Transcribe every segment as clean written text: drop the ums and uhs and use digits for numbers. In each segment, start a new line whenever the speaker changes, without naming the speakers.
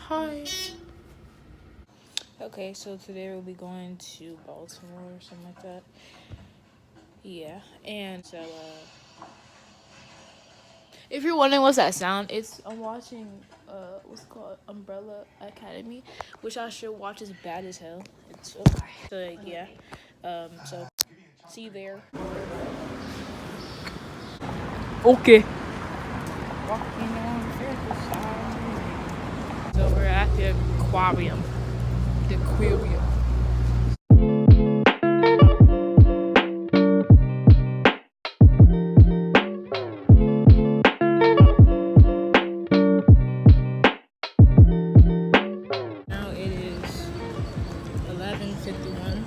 Hi. Okay, so today we'll be going to Baltimore or something like that. Yeah, and so if you're wondering what's that sound, I'm watching what's it called Umbrella Academy, which I should watch. Is bad as hell. It's so yeah. So see you there. Okay. Walking on the side. So we're at the aquarium. The aquarium. Now it is 11:51.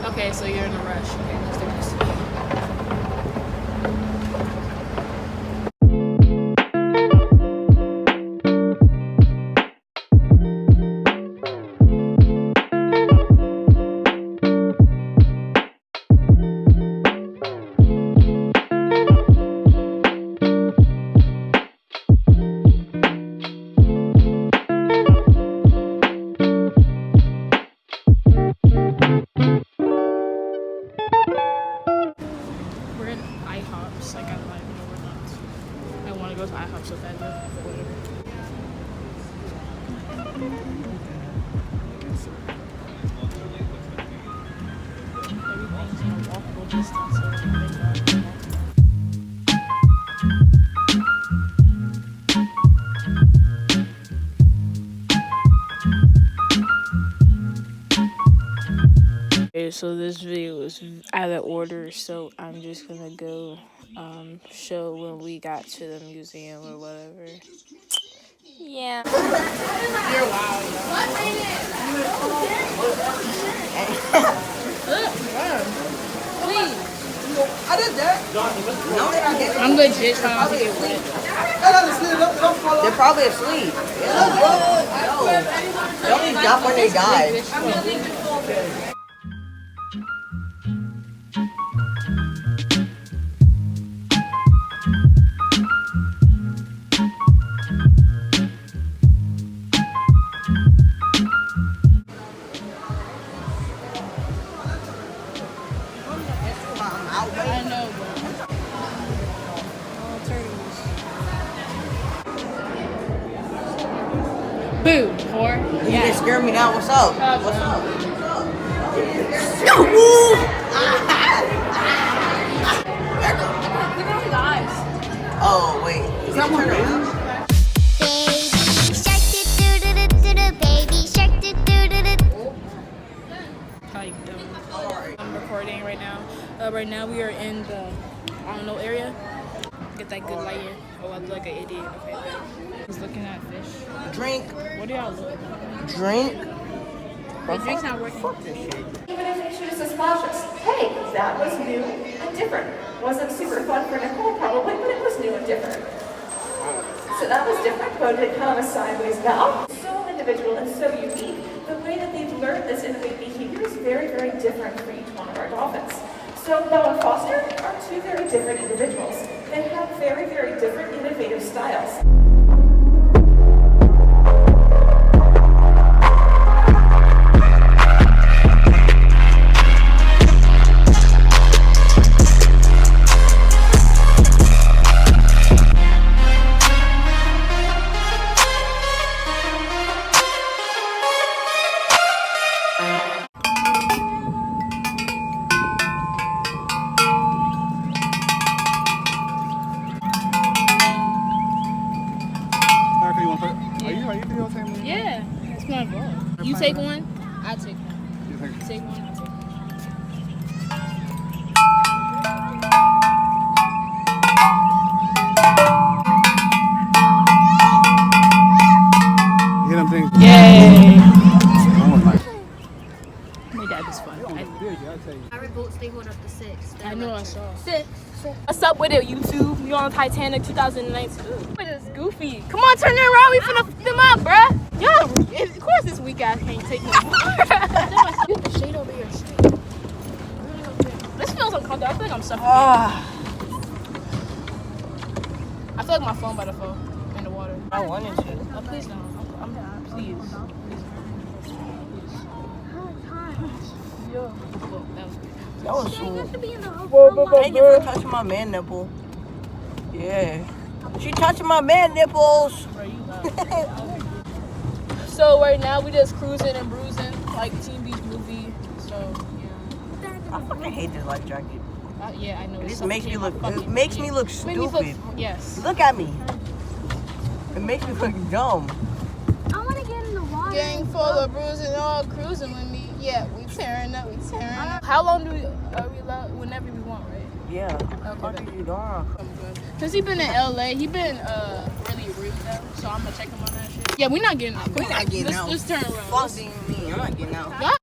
Okay, so you're in a rush. Okay, let's do this. We're in IHOPs. Like, I don't even know we're not. I want to go to IHOP so bad, but whatever. Everything's in a walkable distance. So okay, so this video is out of order, so I'm just gonna go show when we got to the museum or whatever. Yeah. You're wild. Please.
I did that. No, they're not getting
I'm legit trying to get wet.
They're probably asleep. Yeah. No. They only jump when they die.
I know, bro. Oh, turtles. Boo, whore.
You just scared me now. What's up? What's up?
Look at his eyes.
Oh, wait. Is that one around?
How you doing? I'm recording right now. Right now we are in the area. Get that good light in. Oh, I look like an idiot. Okay, good. He's looking at fish.
Drink.
What do y'all look at?
Drink.
My drink's not working.
Even if they shoot us as splashes. Hey, that was new and different. Wasn't super fun for Nicole probably, but it was new and different. So that was different, but it kind of a sideways bow. So individual and so unique. The way that they've learned this innovative behavior is very, very different for each one of our dolphins. So Belle and Foster are two very different individuals. They have very, very different innovative styles.
Yeah, it's my vlog. You take one, I take one. You take one, I take one.
You hear them things?
Yay!
Almost like.
My dad is fun.
Our boats, they hold up to 6.
I know, I saw.
6.
What's up with it, YouTube? You on Titanic 2019? What is Goofy? Come on, turn it around. We finna fuck them up, bruh. Yo, of course this weak ass can't take no more. Get the shade over here. This feels uncomfortable. I feel like I'm suffocating. I feel like my phone about to fall in the water.
I wanted to.
Oh, please don't. Please. Yo.
That was cool. Thank you for touching my man nipple. Yeah. She touching my man nipples.
So right now we just cruising and bruising like Teen Beach movie. So yeah.
I fucking hate this life jacket.
Yeah, I know.
It makes me look. It makes me look stupid.
Yes.
Look at me. It makes me look dumb.
I want to get in the water.
Gang full of bruising, all cruising with me. Yeah, we tearing up. How long are we allowed? Whenever we want, right?
Yeah.
Okay.
What are you doing?
Cause he been in LA, he been really rude though. So I'm gonna check him on that shit. Yeah, we not getting out.
We not getting out.
Let's turn around.
Fuck me. I'm not getting out.
Yeah.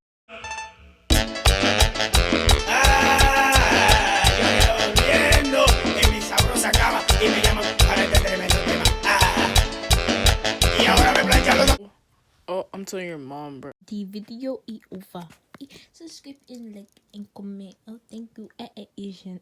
Oh, I'm telling your mom, bro.
The video is over. Subscribe and like and comment. Oh, thank you, Asian.